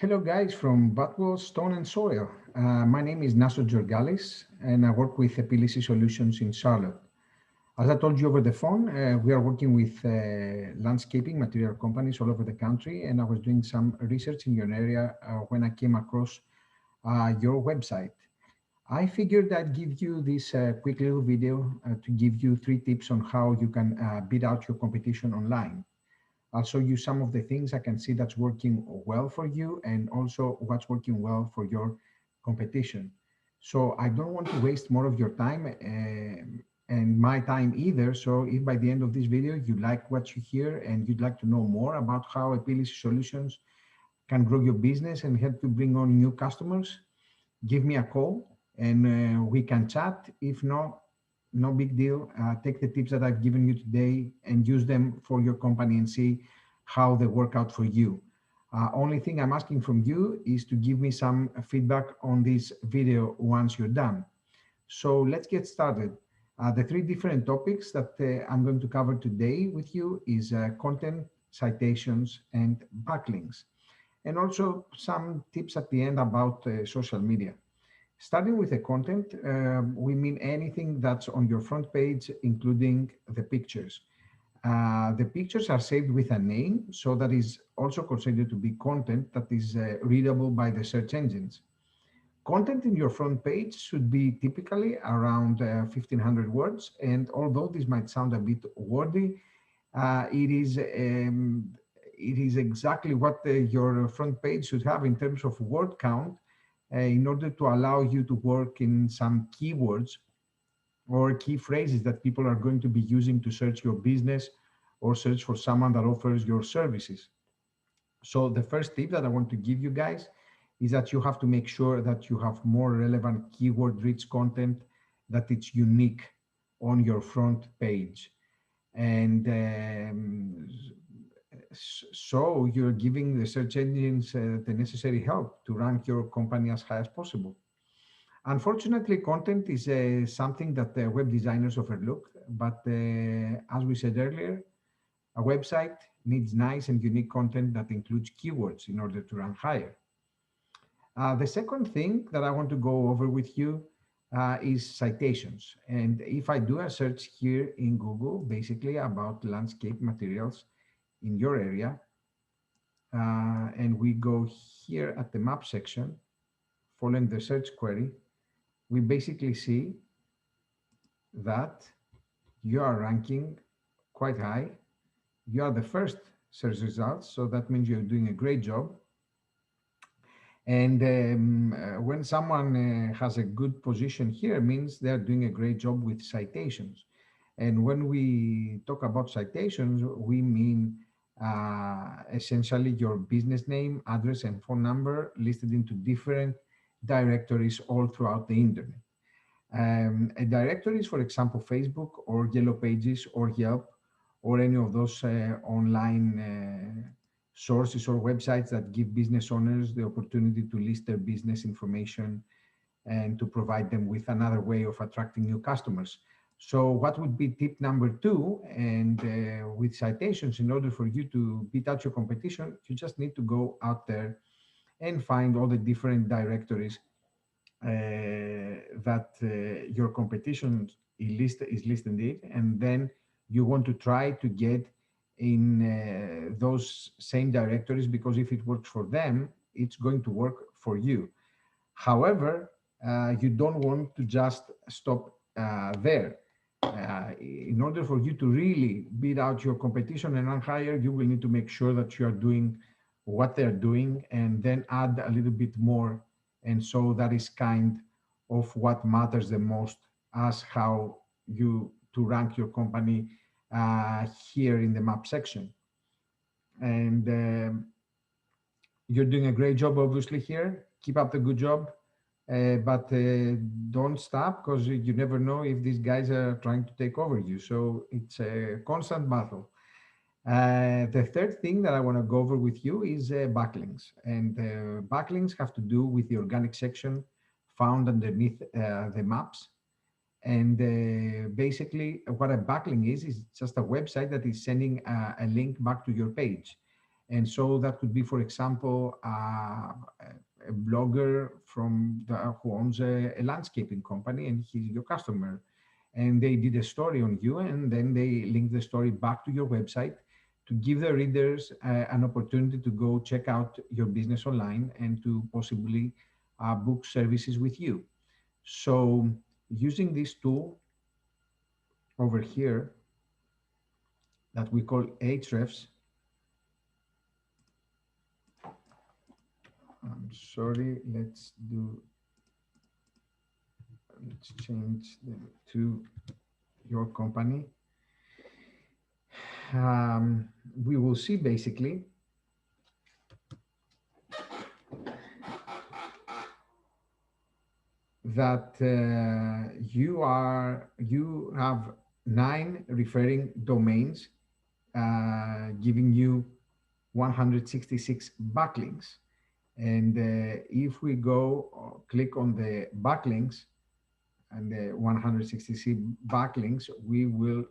Hello guys from Butwell, Stone and Soil. My name is Naso Georgalis and I work with Epilisi Solutions in Charlotte. As I told you over the phone, we are working with landscaping material companies all over the country, and I was doing some research in your area when I came across your website. I figured I'd give you this quick little video to give you 3 tips on how you can beat out your competition online. I'll show you some of the things I can see that's working well for you and also what's working well for your competition. So I don't want to waste more of your time and my time either. So if by the end of this video you like what you hear and you'd like to know more about how Ability Solutions can grow your business and help you bring on new customers, give me a call and we can chat. If not, no big deal. Take the tips that I've given you today and use them for your company and see how they work out for you. Only thing I'm asking from you is to give me some feedback on this video once you're done. So let's get started. The 3 different topics that I'm going to cover today with you is content, citations, and backlinks, and also some tips at the end about social media. Starting with the content, we mean anything that's on your front page, including the pictures. The pictures are saved with a name, so that is also considered to be content that is readable by the search engines. Content in your front page should be typically around 1,500 words, and although this might sound a bit wordy, uh, it is um, it is exactly what your front page should have in terms of word count in order to allow you to work in some keywords or key phrases that people are going to be using to search your business or search for someone that offers your services. So the first tip that I want to give you guys is that you have to make sure that you have more relevant keyword rich content, that it's unique on your front page. And so you're giving the search engines the necessary help to rank your company as high as possible. Unfortunately, content is something that web designers overlook, but as we said earlier, a website needs nice and unique content that includes keywords in order to rank higher. The second thing that I want to go over with you is citations. And if I do a search here in Google, basically about landscape materials in your area, and we go here at the map section, following the search query, we basically see that you are ranking quite high. You are the first search results, so that means you're doing a great job. And when someone has a good position here, means they're doing a great job with citations. And when we talk about citations, we mean essentially your business name, address, and phone number listed into different directories all throughout the internet. A directory is, for example, Facebook or Yellow Pages or Yelp or any of those online sources or websites that give business owners the opportunity to list their business information and to provide them with another way of attracting new customers. So what would be tip number 2? And with citations, in order for you to beat out your competition, you just need to go out there and find all the different directories that your competition is listed in, and then you want to try to get in those same directories, because if it works for them, it's going to work for you. However, you don't want to just stop there. In order for you to really beat out your competition and rank higher, you will need to make sure that you are doing what they're doing and then add a little bit more. And so that is kind of what matters the most as how you to rank your company here in the map section. And you're doing a great job, obviously, here. Keep up the good job. But don't stop, because you never know if these guys are trying to take over you. So it's a constant battle. The third thing that I want to go over with you is backlinks. And backlinks have to do with the organic section found underneath the maps. And basically, what a backlink is just a website that is sending a link back to your page. And so that could be, for example, a blogger who owns a landscaping company, and he's your customer. And they did a story on you, and then they link the story back to your website to give the readers an opportunity to go check out your business online and to possibly book services with you. So using this tool over here that we call Ahrefs, I'm sorry, let's change them to your company. We will see basically that you have 9 referring domains giving you 166 backlinks. And if we go click on the backlinks and the 166 backlinks, we will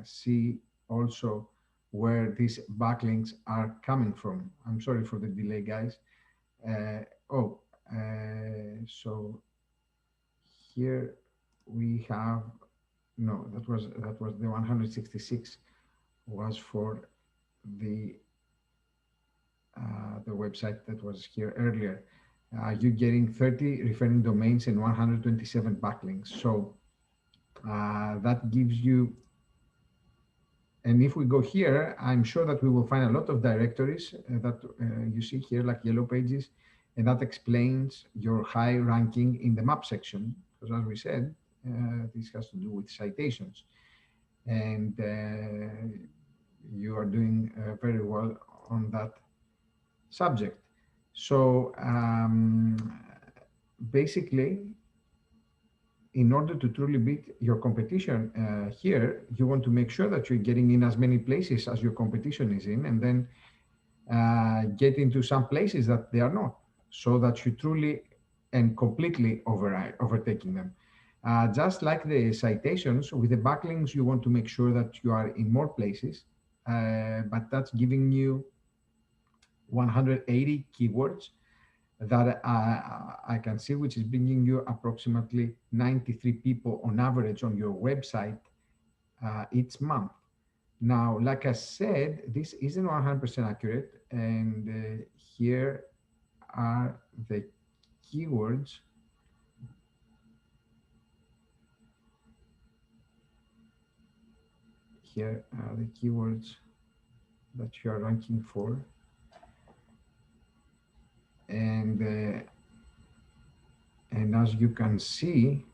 see also where these backlinks are coming from. I'm sorry for the delay, guys. So here we have, no, that was the 166 was for the website that was here earlier. You're getting 30 referring domains and 127 backlinks. So that gives you, and if we go here, I'm sure that we will find a lot of directories that you see here, like yellow pages, and that explains your high ranking in the map section. Because as we said, this has to do with citations. And you are doing very well on that subject. So basically, in order to truly beat your competition here, you want to make sure that you're getting in as many places as your competition is in, and then get into some places that they are not, so that you truly and completely overtaking them. Just like the citations, with the backlinks, you want to make sure that you are in more places, but that's giving you 180 keywords that I can see, which is bringing you approximately 93 people on average on your website each month. Now, like I said, this isn't 100% accurate, and here are the keywords here are the keywords that you are ranking for. And as you can see,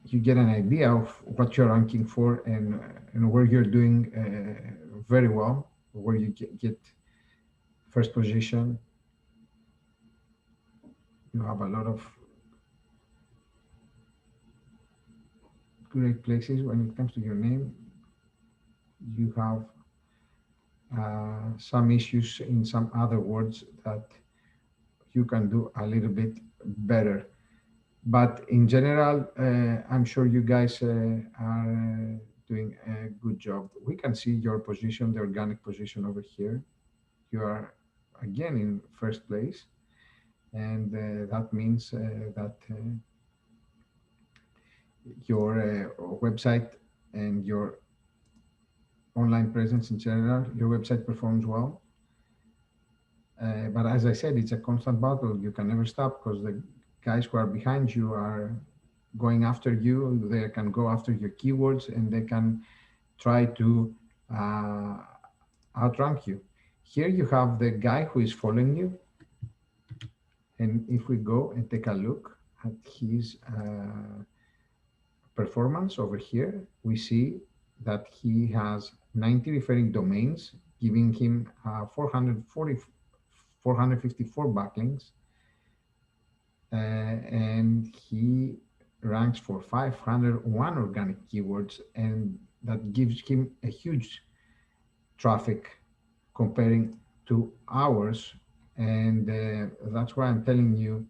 you get an idea of what you're ranking for and where you're doing very well, where you get first position. You have a lot of great places. When it comes to your name, you have some issues in some other words that you can do a little bit better. But in general, I'm sure you guys are doing a good job. We can see your position, the organic position over here. You are again in first place. And that means that your website and your online presence in general, your website performs well. But as I said, it's a constant battle. You can never stop because the guys who are behind you are going after you. They can go after your keywords and they can try to outrank you. Here you have the guy who is following you. And if we go and take a look at his performance over here, we see that he has 90 referring domains, giving him 454 backlinks. And he ranks for 501 organic keywords, and that gives him a huge traffic comparing to ours. And that's why I'm telling you,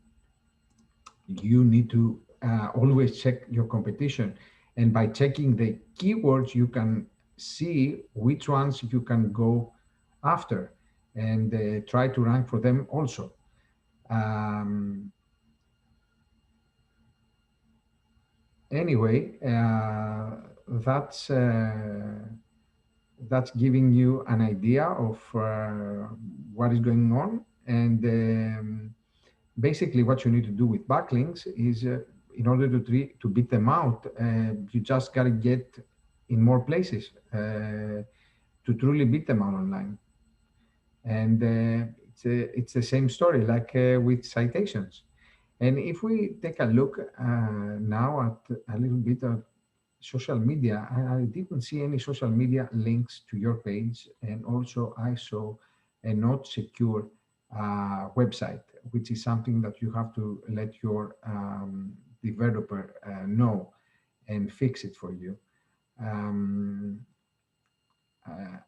you need to always check your competition. And by checking the keywords, you can see which ones you can go after and try to rank for them also. Um, anyway, that's that's giving you an idea of what is going on. And basically, what you need to do with backlinks is, in order to beat them out, you just got to get in more places to truly beat them out online. And it's the same story like with citations. And if we take a look now at a little bit of social media, I didn't see any social media links to your page. And also I saw a not secure website, which is something that you have to let your developer know and fix it for you. Um,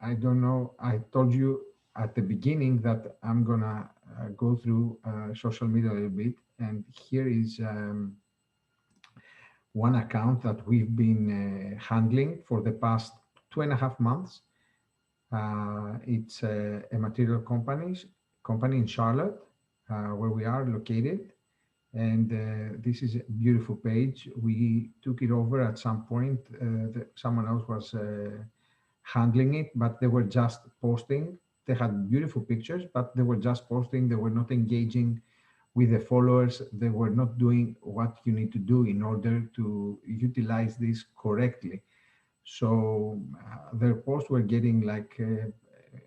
I don't know. I told you at the beginning that I'm gonna go through social media a little bit, and here is one account that we've been handling for the past 2.5 months. It's a material company in Charlotte, where we are located. And this is a beautiful page. We took it over at some point. Someone else was handling it, but they were just posting. They had beautiful pictures, but they were just posting. They were not engaging with the followers. They were not doing what you need to do in order to utilize this correctly. So their posts were getting like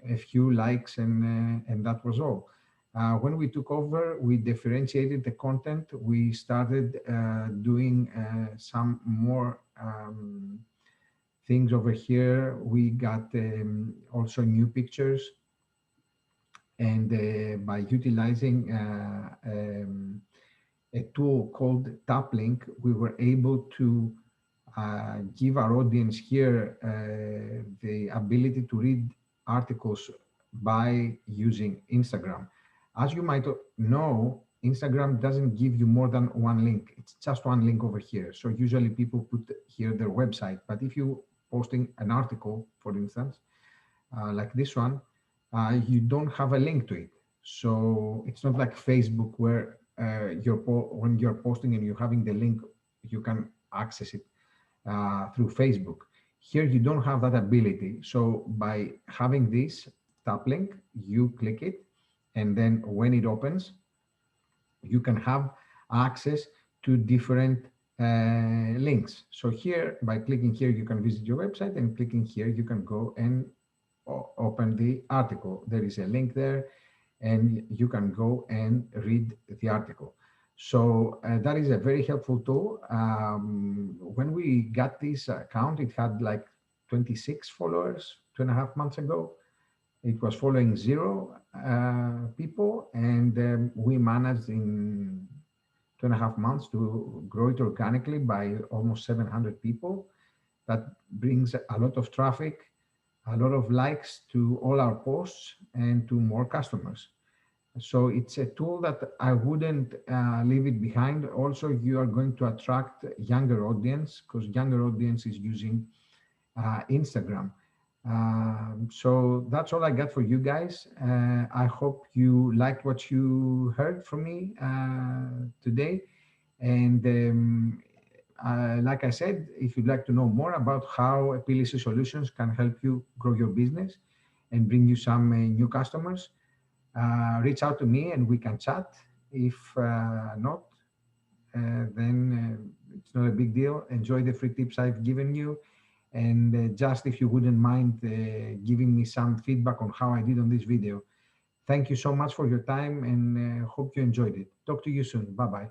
a few likes, and that was all. When we took over, we differentiated the content. We started doing some more things over here. We got also new pictures, and by utilizing a tool called TapLink, we were able to give our audience here the ability to read articles by using Instagram. As you might know, Instagram doesn't give you more than one link. It's just one link over here. So usually people put here their website, but if you posting an article, for instance, like this one, you don't have a link to it. So it's not like Facebook where when you're posting and you're having the link, you can access it through Facebook. Here you don't have that ability. So by having this tap link, you click it, and then when it opens, you can have access to different links. So here, by clicking here, you can visit your website, and clicking here, you can go and open the article. There is a link there, and you can go and read the article. So that is a very helpful tool. When we got this account, it had like 26 followers 2.5 months ago. It was following 0 people, and we managed in 2.5 months to grow it organically by almost 700 people. That brings a lot of traffic, a lot of likes to all our posts, and to more customers. So it's a tool that I wouldn't leave it behind. Also, you are going to attract younger audience, because younger audience is using Instagram. So that's all I got for you guys. I hope you liked what you heard from me today. And like I said, if you'd like to know more about how PLC Solutions can help you grow your business and bring you some new customers, reach out to me and we can chat. If not, then it's not a big deal. Enjoy the free tips I've given you. And just if you wouldn't mind giving me some feedback on how I did on this video. Thank you so much for your time, and hope you enjoyed it. Talk to you soon. Bye-bye.